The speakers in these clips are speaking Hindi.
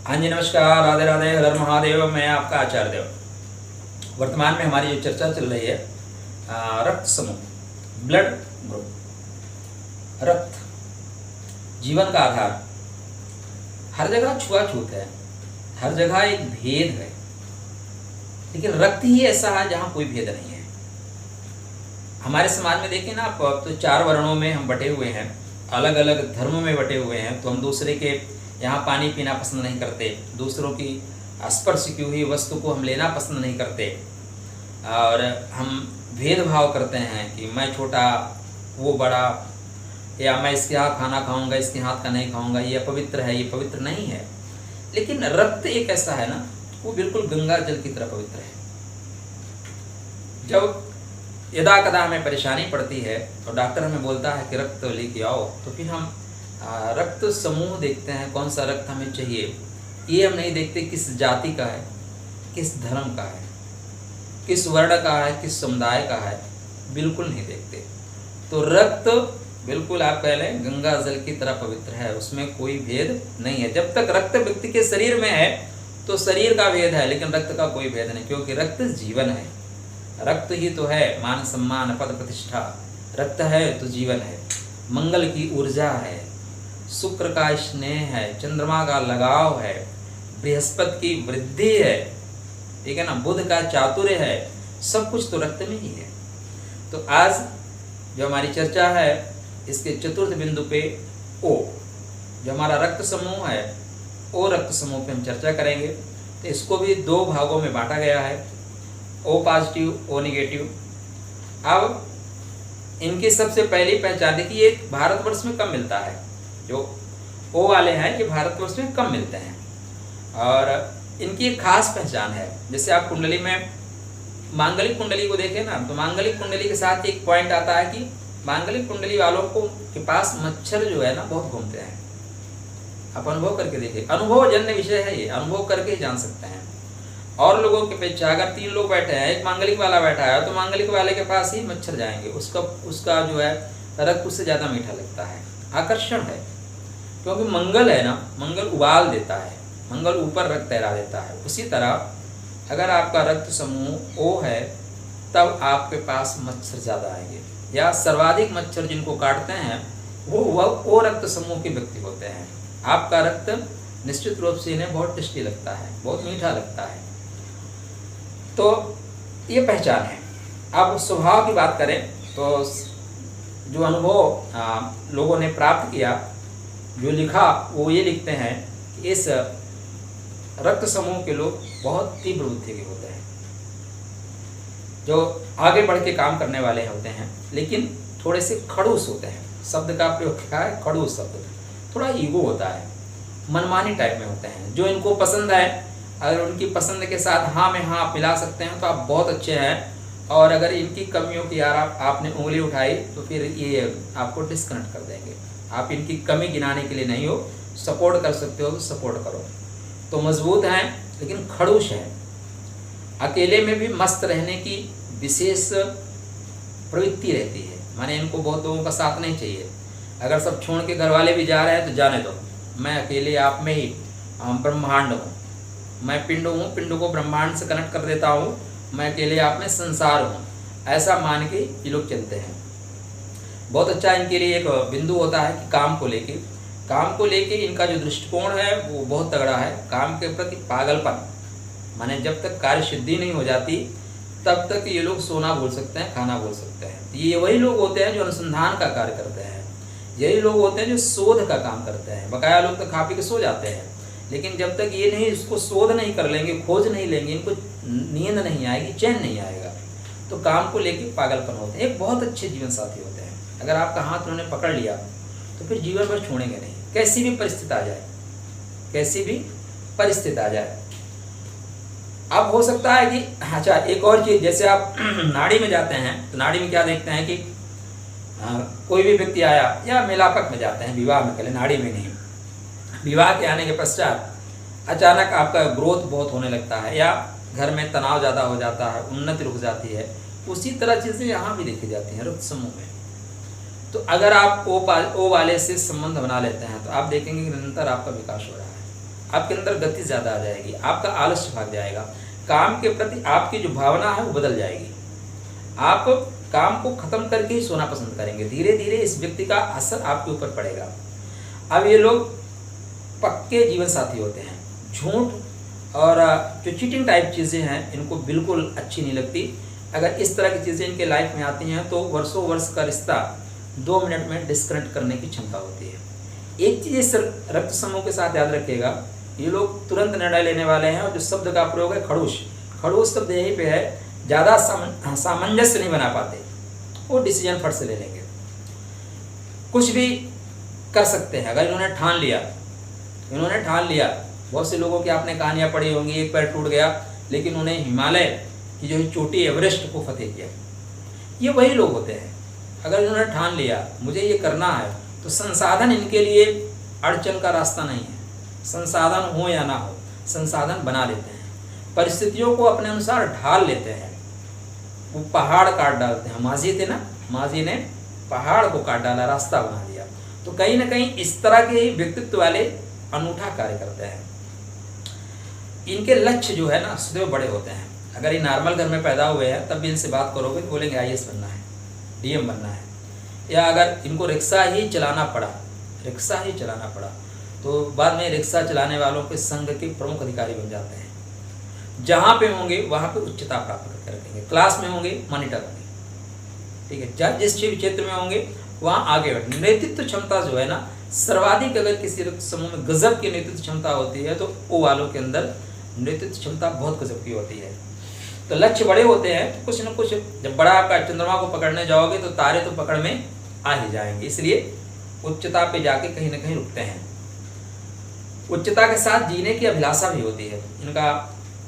हाँ जी, नमस्कार, राधे राधे, हर हर महादेव। मैं आपका आचार्य देव। वर्तमान में हमारी जो चर्चा चल रही है रक्त समूह, ब्लड ग्रुप। रक्त जीवन का आधार। हर जगह छुआछूत है, हर जगह एक भेद है, लेकिन रक्त ही ऐसा है जहाँ कोई भेद नहीं है। हमारे समाज में देखिए ना आप, तो 4 वर्णों में हम बटे हुए हैं, अलग अलग धर्मों में बटे हुए हैं। तो हम दूसरे के यहाँ पानी पीना पसंद नहीं करते, दूसरों की स्पर्श की हुई वस्तु को हम लेना पसंद नहीं करते, और हम भेदभाव करते हैं कि मैं छोटा वो बड़ा, या मैं इसके हाथ खाना खाऊंगा इसके हाथ का नहीं खाऊंगा, ये अपवित्र है ये पवित्र नहीं है। लेकिन रक्त एक ऐसा है ना, वो बिल्कुल गंगा जल की तरह पवित्र है। जब यदा कदा हमें परेशानी पड़ती है और डॉक्टर हमें बोलता है कि रक्त लेके आओ, तो फिर हम रक्त समूह देखते हैं, कौन सा रक्त हमें चाहिए। ये हम नहीं देखते किस जाति का है, किस धर्म का है, किस वर्ण का है, किस समुदाय का है, बिल्कुल नहीं देखते। तो रक्त बिल्कुल आप कह लें गंगा जल की तरह पवित्र है, उसमें कोई भेद नहीं है। जब तक रक्त व्यक्ति के शरीर में है तो शरीर का भेद है, लेकिन रक्त का कोई भेद नहीं, क्योंकि रक्त जीवन है। रक्त ही तो है मान सम्मान पद प्रतिष्ठा। रक्त है तो जीवन है, मंगल की ऊर्जा है, शुक्र का स्नेह है, चंद्रमा का लगाव है, बृहस्पति की वृद्धि है, ठीक है ना, बुध का चातुर्य है, सब कुछ तो रक्त में ही है। तो आज जो हमारी चर्चा है इसके चतुर्थ बिंदु पे ओ, जो हमारा रक्त समूह है, ओ रक्त समूह पे हम चर्चा करेंगे। तो इसको भी 2 भागों में बांटा गया है, ओ पॉजिटिव ओ निगेटिव। अब इनकी सबसे पहली पहचान देखिए, ये भारतवर्ष में कम मिलता है। जो ओ वाले हैं ये भारतवर्ष में कम मिलते हैं, और इनकी एक खास पहचान है। जैसे आप कुंडली में मांगलिक कुंडली को देखें ना, तो मांगलिक कुंडली के साथ एक पॉइंट आता है कि मांगलिक कुंडली वालों को के पास मच्छर जो है ना बहुत घूमते हैं। आप अनुभव करके देखिए, अनुभव जन्य विषय है ये, अनुभव करके ही जान सकते हैं। और लोगों के अपेक्षा अगर 3 लोग बैठे हैं, एक मांगलिक वाला बैठा है, तो मांगलिक वाले के पास ही मच्छर जाएंगे, उसका जो है रक्त उससे ज़्यादा मीठा लगता है। आकर्षण है, क्योंकि मंगल है ना, मंगल उबाल देता है, मंगल ऊपर रक्त तैरा देता है। उसी तरह अगर आपका रक्त समूह ओ है, तब आपके पास मच्छर ज़्यादा आएंगे, या सर्वाधिक मच्छर जिनको काटते हैं वो ओ रक्त समूह के व्यक्ति होते हैं। आपका रक्त निश्चित रूप से इन्हें बहुत टेस्टी लगता है, बहुत मीठा लगता है। तो ये पहचान है। अब स्वभाव की बात करें तो जो अनुभव लोगों ने प्राप्त किया, जो लिखा, वो ये लिखते हैं कि इस रक्त समूह के लोग बहुत तीव्र बुद्धि के होते हैं, जो आगे बढ़ के काम करने वाले होते हैं, लेकिन थोड़े से खड़ूस होते हैं। शब्द का प्रयोग क्या है? खड़ूस शब्द। थोड़ा ईगो होता है, मनमानी टाइप में होते हैं। जो इनको पसंद है, अगर उनकी पसंद के साथ हाँ में हाँ पिला सकते हैं तो आप बहुत अच्छे हैं, और अगर इनकी कमियों की यार आपने उंगली उठाई तो फिर ये आपको डिस्कनेक्ट कर देंगे। आप इनकी कमी गिनाने के लिए नहीं हो, सपोर्ट कर सकते हो तो सपोर्ट करो। तो मजबूत हैं लेकिन खड़ूस हैं। अकेले में भी मस्त रहने की विशेष प्रवृत्ति रहती है, माने इनको बहुत लोगों का साथ नहीं चाहिए। अगर सब छोड़ के घर वाले भी जा रहे हैं तो जाने दो, मैं अकेले आप में ही ब्रह्मांड हूँ, मैं पिंड हूँ, पिंड को ब्रह्मांड से कनेक्ट कर देता हूँ, मैं अकेले आप में संसार हूँ, ऐसा मान के ये लोग चलते हैं। बहुत अच्छा इनके लिए एक बिंदु होता है कि काम को लेके इनका जो दृष्टिकोण है वो बहुत तगड़ा है। काम के प्रति पागलपन, माने जब तक कार्य सिद्धि नहीं हो जाती तब तक ये लोग सोना भूल सकते हैं, खाना भूल सकते हैं। ये वही लोग होते हैं जो अनुसंधान का कार्य करते हैं, यही लोग होते हैं जो शोध का काम करते हैं। बकाया लोग तो खा पी के सो जाते हैं, लेकिन जब तक ये नहीं इसको शोध नहीं कर लेंगे, खोज नहीं लेंगे, इनको नींद नहीं आएगी, चैन नहीं आएगा। तो काम को लेके पागलपन होते हैं। एक बहुत अच्छे जीवन साथी होते हैं, अगर आपका हाथ उन्होंने पकड़ लिया तो फिर जीवन भर छोड़ेंगे नहीं, कैसी भी परिस्थिति आ जाए, कैसी भी परिस्थिति आ जाए। अब हो सकता है कि अच्छा एक और चीज़, जैसे आप नाड़ी में जाते हैं तो नाड़ी में क्या देखते हैं कि कोई भी व्यक्ति आया, या मिलापक में जाते हैं, विवाह में, पहले नाड़ी में नहीं, विवाह के आने के पश्चात अचानक आपका ग्रोथ बहुत होने लगता है, या घर में तनाव ज़्यादा हो जाता है, उन्नति रुक जाती है। उसी तरह चीज़ें यहाँ भी देखी जाती हैं रक्त समूह में। तो अगर आप ओ वाले से संबंध बना लेते हैं तो आप देखेंगे कि निरंतर आपका विकास हो रहा है। आपके अंदर गति ज़्यादा आ जाएगी, आपका आलस्य भाग जाएगा, काम के प्रति आपकी जो भावना है वो बदल जाएगी, आप काम को खत्म करके ही सोना पसंद करेंगे। धीरे धीरे इस व्यक्ति का असर आपके ऊपर पड़ेगा। अब ये लोग पक्के जीवन साथी होते हैं। झूठ और जो चीटिंग टाइप चीज़ें हैं इनको बिल्कुल अच्छी नहीं लगती। अगर इस तरह की चीज़ें इनके लाइफ में आती हैं तो वर्षों वर्ष का रिश्ता 2 मिनट में डिस्कनेक्ट करने की क्षमता होती है। एक चीज़ इस रक्त समूह के साथ याद रखिएगा, ये लोग तुरंत निर्णय लेने वाले हैं। और जो शब्द का प्रयोग है खड़ूस, खड़ूस शब्द यहीं पे है, ज़्यादा सामंजस्य नहीं बना पाते, वो डिसीजन फट से ले लेंगे, कुछ भी कर सकते हैं। अगर इन्होंने ठान लिया, बहुत से लोगों की आपने कहानियाँ पढ़ी होंगी, एक पैर टूट गया लेकिन उन्हें हिमालय की जो चोटी एवरेस्ट को फतेह किया। ये वही लोग होते हैं। अगर इन्होंने ठान लिया मुझे ये करना है तो संसाधन इनके लिए अड़चन का रास्ता नहीं है। संसाधन हो या ना हो, संसाधन बना लेते हैं, परिस्थितियों को अपने अनुसार ढाल लेते हैं। वो पहाड़ काट डालते हैं। माझी थे ना, माझी ने पहाड़ को काट डाला, रास्ता बना दिया। तो कहीं ना कहीं इस तरह के व्यक्तित्व वाले अनूठा कार्य करते हैं। इनके लक्ष्य जो है ना सदैव बड़े होते हैं। अगर ये नॉर्मल घर में पैदा हुए हैं तब भी इनसे बात करोगे तो बोलेंगे IAS बनना है, DM बनना है। या अगर इनको रिक्शा ही चलाना पड़ा तो बाद में रिक्शा चलाने वालों के संघ के प्रमुख अधिकारी बन जाते हैं। जहाँ पे होंगे वहाँ पे उच्चता प्राप्त करके रखेंगे। क्लास में होंगे मॉनिटर होंगे, ठीक है। जहाँ जिस क्षेत्र में होंगे वहाँ आगे बढ़ेंगे। नेतृत्व क्षमता जो है ना सर्वाधिक, अगर किसी समूह में गजब की नेतृत्व क्षमता होती है तो वो वालों के अंदर नेतृत्व क्षमता बहुत गजब की होती है। तो लक्ष्य बड़े होते हैं तो कुछ न कुछ, जब बड़ा आपका चंद्रमा को पकड़ने जाओगे तो तारे तो पकड़ में आ ही जाएंगे। इसलिए उच्चता पे जाके कहीं ना कहीं रुकते हैं। उच्चता के साथ जीने की अभिलाषा भी होती है। इनका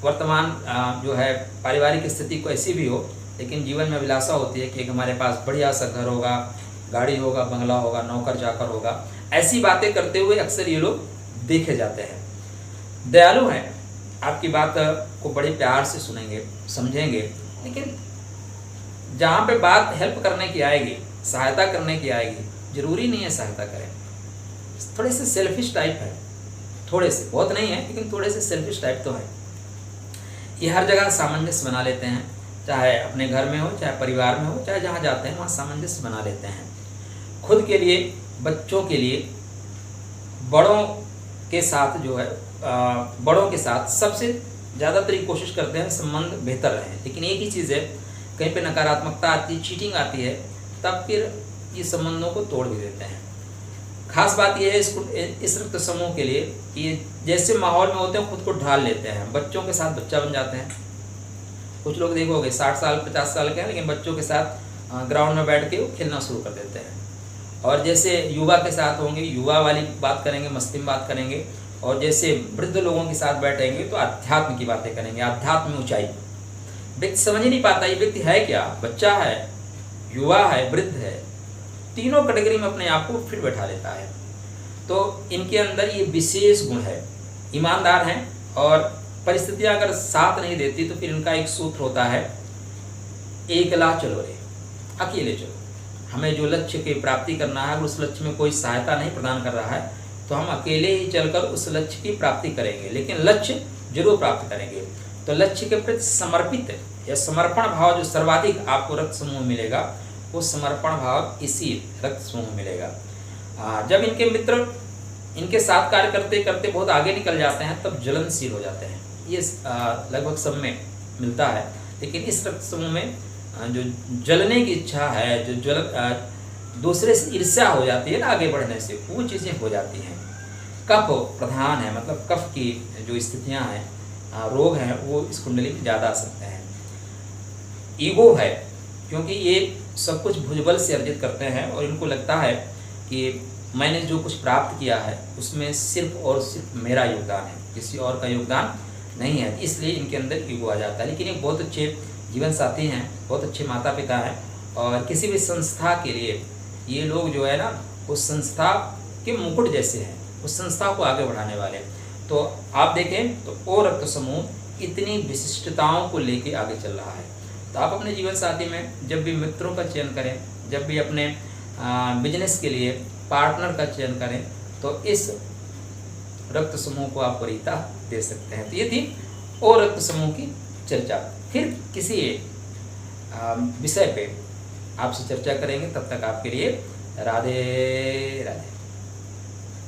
वर्तमान जो है पारिवारिक स्थिति को ऐसी भी हो, लेकिन जीवन में अभिलाषा होती है कि हमारे पास बढ़िया सा घर होगा, गाड़ी होगा, बंगला होगा, नौकर चाकर होगा। ऐसी बातें करते हुए अक्सर ये लोग देखे जाते हैं। दयालु हैं, आपकी बात को बड़े प्यार से सुनेंगे, समझेंगे, लेकिन जहाँ पे बात हेल्प करने की आएगी, सहायता करने की आएगी, जरूरी नहीं है सहायता करें। थोड़े से सेल्फिश टाइप है, थोड़े से, बहुत नहीं है लेकिन थोड़े से सेल्फिश टाइप तो है। ये हर जगह सामंजस्य बना लेते हैं, चाहे अपने घर में हो, चाहे परिवार में हो, चाहे जहाँ जाते हैं वहाँ सामंजस्य बना लेते हैं। खुद के लिए, बच्चों के लिए, बड़ों के साथ जो है, बड़ों के साथ सबसे ज़्यादातर ये कोशिश करते हैं संबंध बेहतर रहे। लेकिन एक ही चीज़ है, कहीं पे नकारात्मकता आती है, चीटिंग आती है, तब फिर ये संबंधों को तोड़ भी देते हैं। खास बात यह है इस रक्त समूह के लिए कि जैसे माहौल में होते हैं खुद को ढाल लेते हैं। बच्चों के साथ बच्चा बन जाते हैं। कुछ लोग देखोगे 60 साल 50 साल के हैं, लेकिन बच्चों के साथ ग्राउंड में बैठ के वो खेलना शुरू कर देते हैं। और जैसे युवा के साथ होंगे, युवा वाली बात करेंगे, मस्ती में बात करेंगे। और जैसे वृद्ध लोगों के साथ बैठेंगे तो अध्यात्म की बातें करेंगे, अध्यात्म में ऊंचाई। व्यक्ति समझ ही नहीं पाता ये व्यक्ति है क्या, बच्चा है, युवा है, वृद्ध है, तीनों कैटेगरी में अपने आप को फिट बैठा लेता है। तो इनके अंदर ये विशेष गुण है। ईमानदार हैं और परिस्थितियां अगर साथ नहीं देती तो फिर इनका एक सूत्र होता है, एकला चलो रे, अकेले चलो। हमें जो लक्ष्य की प्राप्ति करना है, उस लक्ष्य में कोई सहायता नहीं प्रदान कर रहा है तो हम अकेले ही चलकर उस लक्ष्य की प्राप्ति करेंगे, लेकिन लक्ष्य जरूर प्राप्त करेंगे। तो लक्ष्य के प्रति समर्पित या समर्पण भाव जो सर्वाधिक आपको रक्त समूह मिलेगा, वो समर्पण भाव इसी रक्त समूह में मिलेगा। जब इनके मित्र इनके साथ कार्य करते करते बहुत आगे निकल जाते हैं तब जलनशील हो जाते हैं। ये लगभग सब में मिलता है, लेकिन इस रक्त समूह में जो जलने की इच्छा है, जो दूसरे से ईर्ष्या हो जाती है ना आगे बढ़ने से, वो चीज़ें हो जाती हैं। कफ प्रधान है, मतलब कफ की जो स्थितियां हैं, रोग हैं, वो इस कुंडली में ज़्यादा आ सकते हैं। ईगो है, क्योंकि ये सब कुछ भुजबल से अर्जित करते हैं और इनको लगता है कि मैंने जो कुछ प्राप्त किया है उसमें सिर्फ और सिर्फ मेरा योगदान है, किसी और का योगदान नहीं है। इसलिए इनके अंदर ईगो आ जाता है। लेकिन ये बहुत अच्छे जीवन साथी हैं, बहुत अच्छे माता पिता हैं और किसी भी संस्था के लिए ये लोग जो है ना, उस संस्था के मुकुट जैसे हैं, उस संस्था को आगे बढ़ाने वाले। तो आप देखें तो ओ रक्त समूह इतनी विशिष्टताओं को लेके आगे चल रहा है। तो आप अपने जीवन साथी में जब भी मित्रों का चयन करें, जब भी अपने बिजनेस के लिए पार्टनर का चयन करें, तो इस रक्त समूह को आप वरीयता दे सकते हैं। तो ये थी ओ रक्त समूह की चर्चा। फिर किसी विषय पे आपसे चर्चा करेंगे, तब तक आपके लिए राधे राधे।